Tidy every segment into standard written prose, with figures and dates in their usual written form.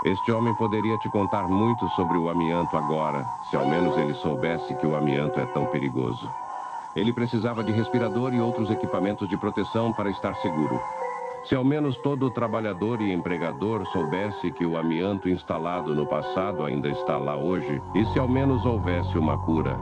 Este homem poderia te contar muito sobre o amianto agora, se ao menos ele soubesse que o amianto é tão perigoso. Ele precisava de respirador e outros equipamentos de proteção para estar seguro. Se ao menos todo trabalhador e empregador soubesse que o amianto instalado no passado ainda está lá hoje, e se ao menos houvesse uma cura.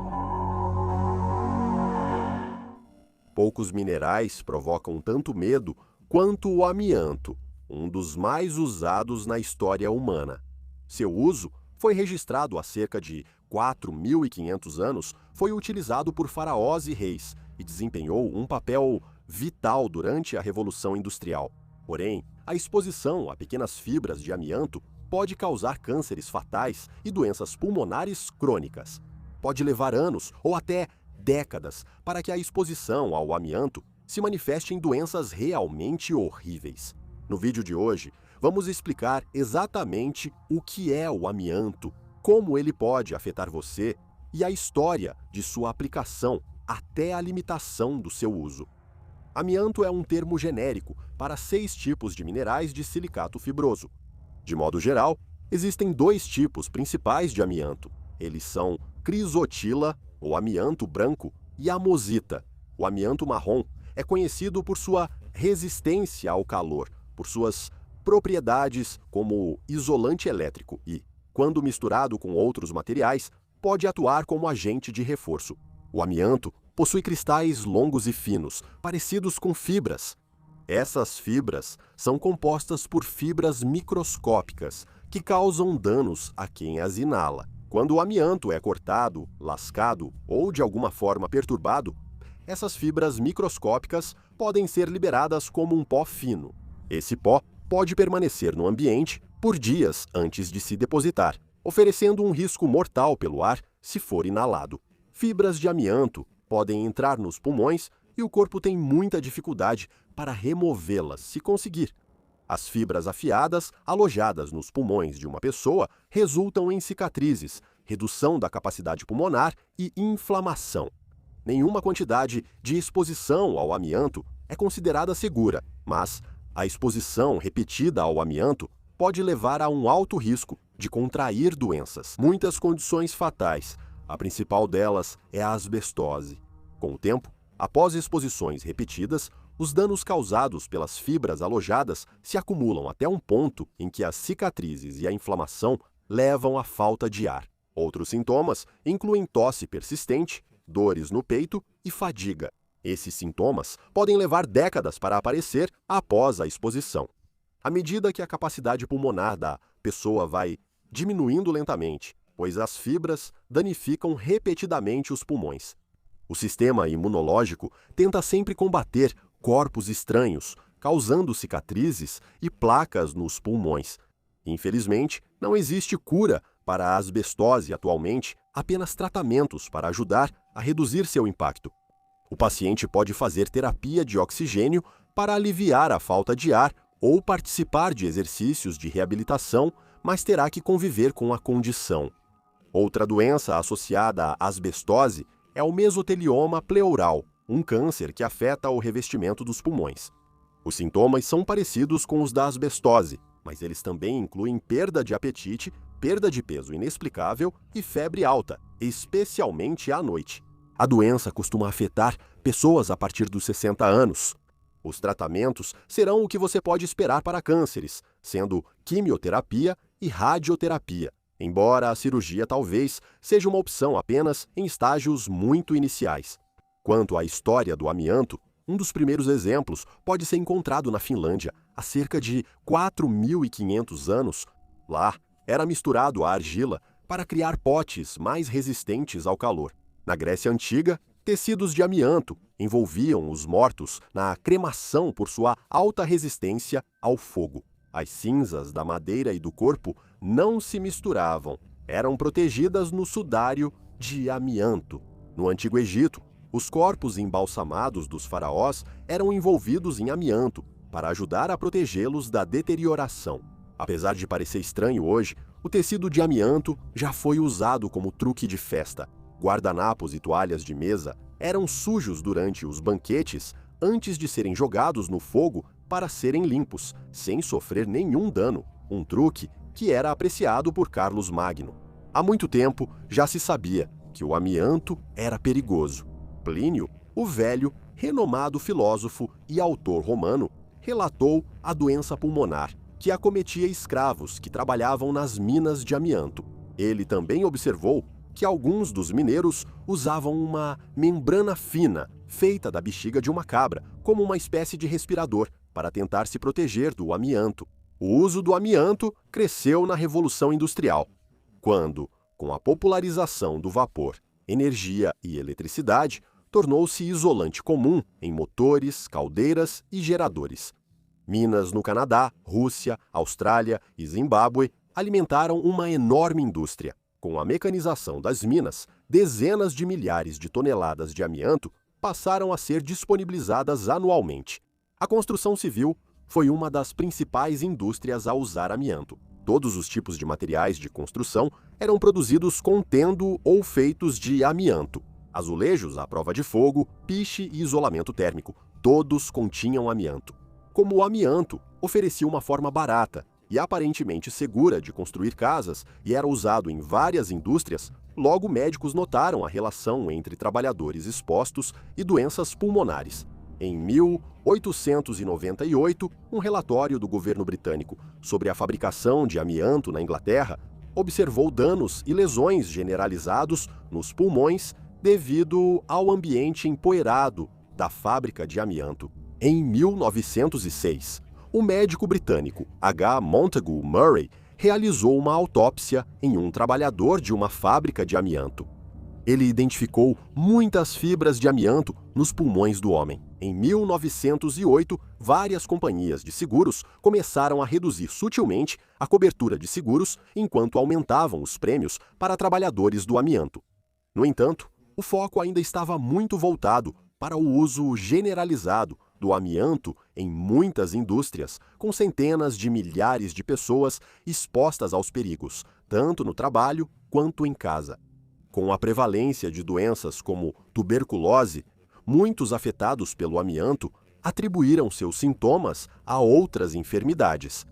Poucos minerais provocam tanto medo quanto o amianto, um dos mais usados na história humana. Seu uso foi registrado há cerca de 4.500 anos, foi utilizado por faraós e reis e desempenhou um papel vital durante a Revolução Industrial. Porém, a exposição a pequenas fibras de amianto pode causar cânceres fatais e doenças pulmonares crônicas. Pode levar anos ou até décadas para que a exposição ao amianto se manifeste em doenças realmente horríveis. No vídeo de hoje, vamos explicar exatamente o que é o amianto, como ele pode afetar você e a história de sua aplicação até a limitação do seu uso. Amianto é um termo genérico para 6 tipos de minerais de silicato fibroso. De modo geral, existem 2 tipos principais de amianto. Eles são crisotila, ou amianto branco, e amosita. O amianto marrom é conhecido por sua resistência ao calor, por suas propriedades como isolante elétrico e, quando misturado com outros materiais, pode atuar como agente de reforço. O amianto possui cristais longos e finos, parecidos com fibras. Essas fibras são compostas por fibras microscópicas que causam danos a quem as inala. Quando o amianto é cortado, lascado ou de alguma forma perturbado, essas fibras microscópicas podem ser liberadas como um pó fino. Esse pó pode permanecer no ambiente por dias antes de se depositar, oferecendo um risco mortal pelo ar se for inalado. Fibras de amianto podem entrar nos pulmões e o corpo tem muita dificuldade para removê-las, se conseguir. As fibras afiadas, alojadas nos pulmões de uma pessoa, resultam em cicatrizes, redução da capacidade pulmonar e inflamação. Nenhuma quantidade de exposição ao amianto é considerada segura, mas a exposição repetida ao amianto pode levar a um alto risco de contrair doenças, muitas condições fatais. A principal delas é a asbestose. Com o tempo, após exposições repetidas, os danos causados pelas fibras alojadas se acumulam até um ponto em que as cicatrizes e a inflamação levam à falta de ar. Outros sintomas incluem tosse persistente, dores no peito e fadiga. Esses sintomas podem levar décadas para aparecer após a exposição. À medida que a capacidade pulmonar da pessoa vai diminuindo lentamente, pois as fibras danificam repetidamente os pulmões. O sistema imunológico tenta sempre combater corpos estranhos, causando cicatrizes e placas nos pulmões. Infelizmente, não existe cura para a asbestose atualmente, apenas tratamentos para ajudar a reduzir seu impacto. O paciente pode fazer terapia de oxigênio para aliviar a falta de ar ou participar de exercícios de reabilitação, mas terá que conviver com a condição. Outra doença associada à asbestose é o mesotelioma pleural, um câncer que afeta o revestimento dos pulmões. Os sintomas são parecidos com os da asbestose, mas eles também incluem perda de apetite, perda de peso inexplicável e febre alta, especialmente à noite. A doença costuma afetar pessoas a partir dos 60 anos. Os tratamentos serão o que você pode esperar para cânceres, sendo quimioterapia e radioterapia, embora a cirurgia talvez seja uma opção apenas em estágios muito iniciais. Quanto à história do amianto, um dos primeiros exemplos pode ser encontrado na Finlândia, há cerca de 4.500 anos. Lá, era misturado a argila para criar potes mais resistentes ao calor. Na Grécia Antiga, tecidos de amianto envolviam os mortos na cremação por sua alta resistência ao fogo. As cinzas da madeira e do corpo não se misturavam, eram protegidas no sudário de amianto. No Antigo Egito, os corpos embalsamados dos faraós eram envolvidos em amianto para ajudar a protegê-los da deterioração. Apesar de parecer estranho hoje, o tecido de amianto já foi usado como truque de festa. Guardanapos e toalhas de mesa eram sujos durante os banquetes antes de serem jogados no fogo para serem limpos, sem sofrer nenhum dano. Um truque que era apreciado por Carlos Magno. Há muito tempo já se sabia que o amianto era perigoso. Plínio, o velho, renomado filósofo e autor romano, relatou a doença pulmonar que acometia escravos que trabalhavam nas minas de amianto. Ele também observou que alguns dos mineiros usavam uma membrana fina, feita da bexiga de uma cabra, como uma espécie de respirador, para tentar se proteger do amianto. O uso do amianto cresceu na Revolução Industrial, quando, com a popularização do vapor, energia e eletricidade, tornou-se isolante comum em motores, caldeiras e geradores. Minas no Canadá, Rússia, Austrália e Zimbábue alimentaram uma enorme indústria. Com a mecanização das minas, dezenas de milhares de toneladas de amianto passaram a ser disponibilizadas anualmente. A construção civil foi uma das principais indústrias a usar amianto. Todos os tipos de materiais de construção eram produzidos contendo ou feitos de amianto. Azulejos à prova de fogo, piche e isolamento térmico, todos continham amianto. Como o amianto oferecia uma forma barata e aparentemente segura de construir casas e era usado em várias indústrias, logo médicos notaram a relação entre trabalhadores expostos e doenças pulmonares. Em 1898, um relatório do governo britânico sobre a fabricação de amianto na Inglaterra observou danos e lesões generalizados nos pulmões devido ao ambiente empoeirado da fábrica de amianto. Em 1906, o médico britânico H. Montagu Murray realizou uma autópsia em um trabalhador de uma fábrica de amianto. Ele identificou muitas fibras de amianto nos pulmões do homem. Em 1908, várias companhias de seguros começaram a reduzir sutilmente a cobertura de seguros enquanto aumentavam os prêmios para trabalhadores do amianto. No entanto, o foco ainda estava muito voltado para o uso generalizado do amianto em muitas indústrias, com centenas de milhares de pessoas expostas aos perigos, tanto no trabalho quanto em casa. Com a prevalência de doenças como tuberculose, muitos afetados pelo amianto atribuíram seus sintomas a outras enfermidades.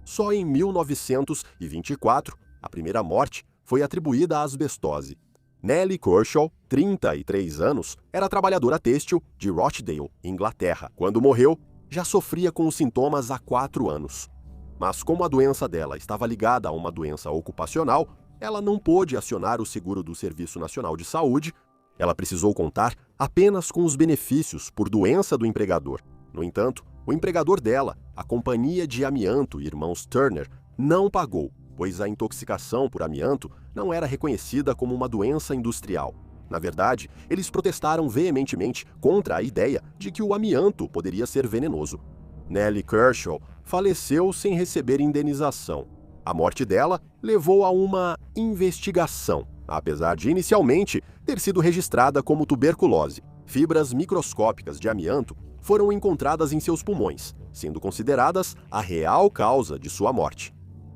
Só em 1924, a primeira morte foi atribuída à asbestose. Nellie Kershaw, 33 anos, era trabalhadora têxtil de Rochdale, Inglaterra. Quando morreu, já sofria com os sintomas há 4 anos. Mas como a doença dela estava ligada a uma doença ocupacional, ela não pôde acionar o seguro do Serviço Nacional de Saúde. Ela precisou contar apenas com os benefícios por doença do empregador. No entanto, o empregador dela, a Companhia de Amianto Irmãos Turner, não pagou, pois a intoxicação por amianto não era reconhecida como uma doença industrial. Na verdade, eles protestaram veementemente contra a ideia de que o amianto poderia ser venenoso. Nellie Kershaw faleceu sem receber indenização. A morte dela levou a uma investigação, apesar de inicialmente ter sido registrada como tuberculose. Fibras microscópicas de amianto foram encontradas em seus pulmões, sendo consideradas a real causa de sua morte.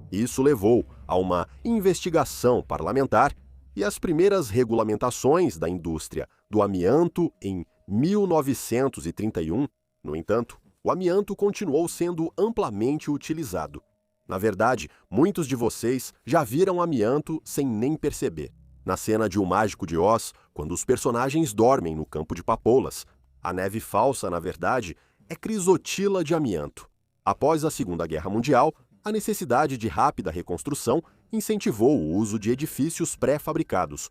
Isso levou a uma investigação parlamentar e as primeiras regulamentações da indústria do amianto em 1931. No entanto, o amianto continuou sendo amplamente utilizado. Na verdade, muitos de vocês já viram amianto sem nem perceber. Na cena de O Mágico de Oz, quando os personagens dormem no campo de papoulas, a neve falsa, na verdade, é crisotila de amianto. Após a Segunda Guerra Mundial, a necessidade de rápida reconstrução incentivou o uso de edifícios pré-fabricados.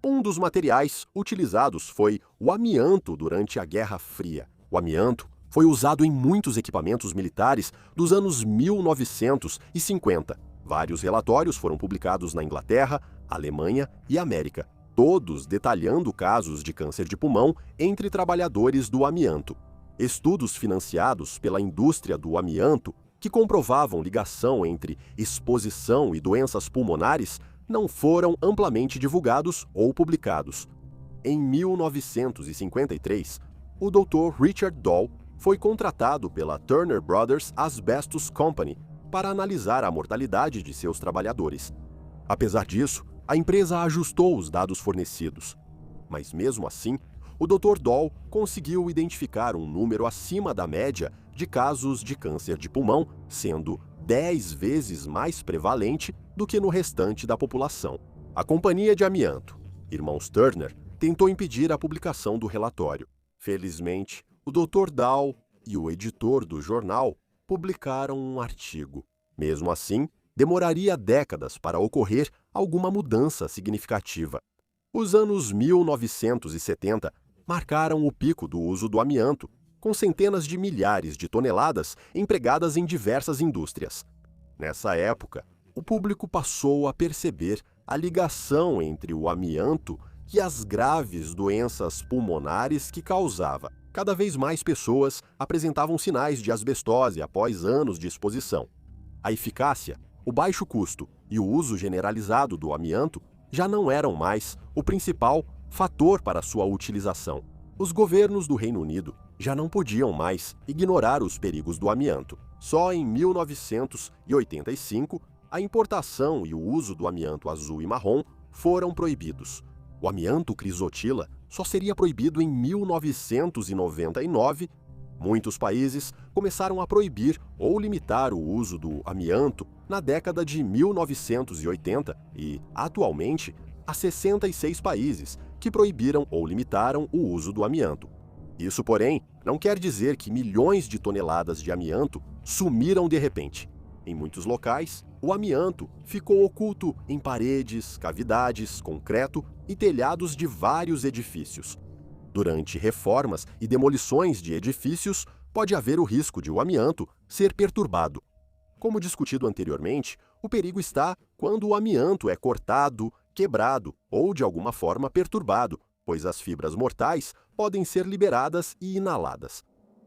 Um dos materiais utilizados foi o amianto durante a Guerra Fria. O amianto foi usado em muitos equipamentos militares dos anos 1950. Vários relatórios foram publicados na Inglaterra, Alemanha e América, todos detalhando casos de câncer de pulmão entre trabalhadores do amianto. Estudos financiados pela indústria do amianto que comprovavam ligação entre exposição e doenças pulmonares não foram amplamente divulgados ou publicados. Em 1953, o Dr. Richard Doll foi contratado pela Turner Brothers Asbestos Company para analisar a mortalidade de seus trabalhadores. Apesar disso, a empresa ajustou os dados fornecidos. Mas mesmo assim, o Dr. Doll conseguiu identificar um número acima da média de casos de câncer de pulmão, sendo 10 vezes mais prevalente do que no restante da população. A Companhia de Amianto, irmãos Turner, tentou impedir a publicação do relatório. Felizmente, o Dr. Dow e o editor do jornal publicaram um artigo. Mesmo assim, demoraria décadas para ocorrer alguma mudança significativa. Os anos 1970 marcaram o pico do uso do amianto, com centenas de milhares de toneladas empregadas em diversas indústrias. Nessa época, o público passou a perceber a ligação entre o amianto e as graves doenças pulmonares que causava. Cada vez mais pessoas apresentavam sinais de asbestose após anos de exposição. A eficácia, o baixo custo e o uso generalizado do amianto já não eram mais o principal fator para sua utilização. Os governos do Reino Unido já não podiam mais ignorar os perigos do amianto. Só em 1985, a importação e o uso do amianto azul e marrom foram proibidos. O amianto crisotila só seria proibido em 1999. Muitos países começaram a proibir ou limitar o uso do amianto na década de 1980 e, atualmente, há 66 países que proibiram ou limitaram o uso do amianto. Isso, porém, não quer dizer que milhões de toneladas de amianto sumiram de repente. Em muitos locais, o amianto ficou oculto em paredes, cavidades, concreto e telhados de vários edifícios. Durante reformas e demolições de edifícios, pode haver o risco de o amianto ser perturbado. Como discutido anteriormente, o perigo está quando o amianto é cortado, quebrado ou de alguma forma perturbado, pois as fibras mortais podem ser liberadas e inaladas.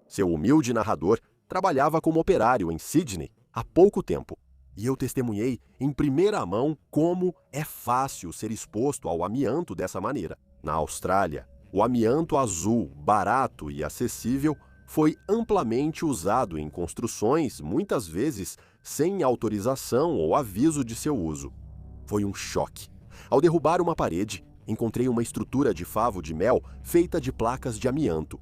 Seu humilde narrador trabalhava como operário em Sydney há pouco tempo, e eu testemunhei em primeira mão como é fácil ser exposto ao amianto dessa maneira. Na Austrália, o amianto azul, barato e acessível, foi amplamente usado em construções, muitas vezes sem autorização ou aviso de seu uso. Foi um choque. Ao derrubar uma parede, encontrei uma estrutura de favo de mel feita de placas de amianto.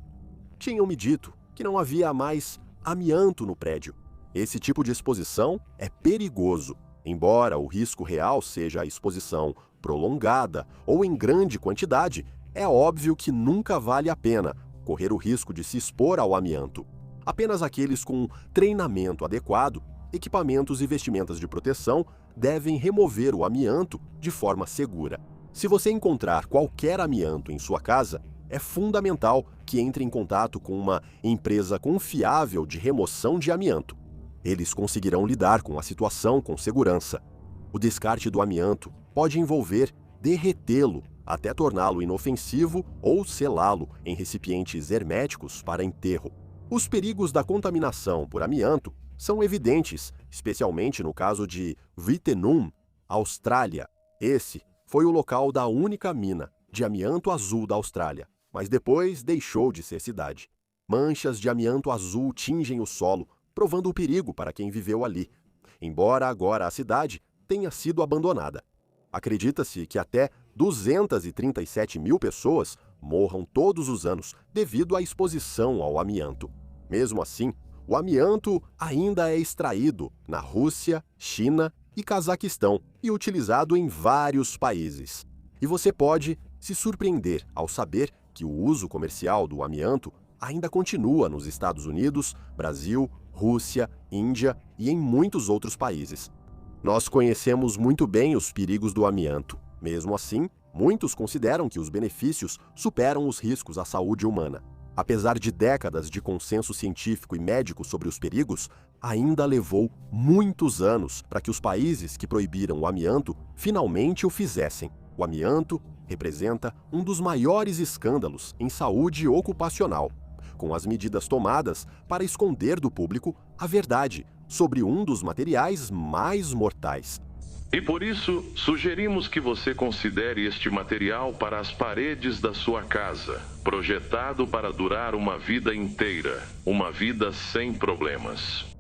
Tinham me dito que não havia mais amianto no prédio. Esse tipo de exposição é perigoso. Embora o risco real seja a exposição prolongada ou em grande quantidade, é óbvio que nunca vale a pena correr o risco de se expor ao amianto. Apenas aqueles com treinamento adequado, equipamentos e vestimentas de proteção devem remover o amianto de forma segura. Se você encontrar qualquer amianto em sua casa, é fundamental que entre em contato com uma empresa confiável de remoção de amianto. Eles conseguirão lidar com a situação com segurança. O descarte do amianto pode envolver derretê-lo até torná-lo inofensivo ou selá-lo em recipientes herméticos para enterro. Os perigos da contaminação por amianto são evidentes, especialmente no caso de Wittenoom, Austrália. Esse foi o local da única mina de amianto azul da Austrália, mas depois deixou de ser cidade. Manchas de amianto azul tingem o solo, provando o perigo para quem viveu ali, embora agora a cidade tenha sido abandonada. Acredita-se que até 237 mil pessoas morram todos os anos devido à exposição ao amianto. Mesmo assim, o amianto ainda é extraído na Rússia, China e Cazaquistão e utilizado em vários países. E você pode se surpreender ao saber que o uso comercial do amianto ainda continua nos Estados Unidos, Brasil, Rússia, Índia e em muitos outros países. Nós conhecemos muito bem os perigos do amianto. Mesmo assim, muitos consideram que os benefícios superam os riscos à saúde humana. Apesar de décadas de consenso científico e médico sobre os perigos, ainda levou muitos anos para que os países que proibiram o amianto finalmente o fizessem. O amianto representa um dos maiores escândalos em saúde ocupacional, com as medidas tomadas para esconder do público a verdade sobre um dos materiais mais mortais. E por isso, sugerimos que você considere este material para as paredes da sua casa, projetado para durar uma vida inteira, uma vida sem problemas.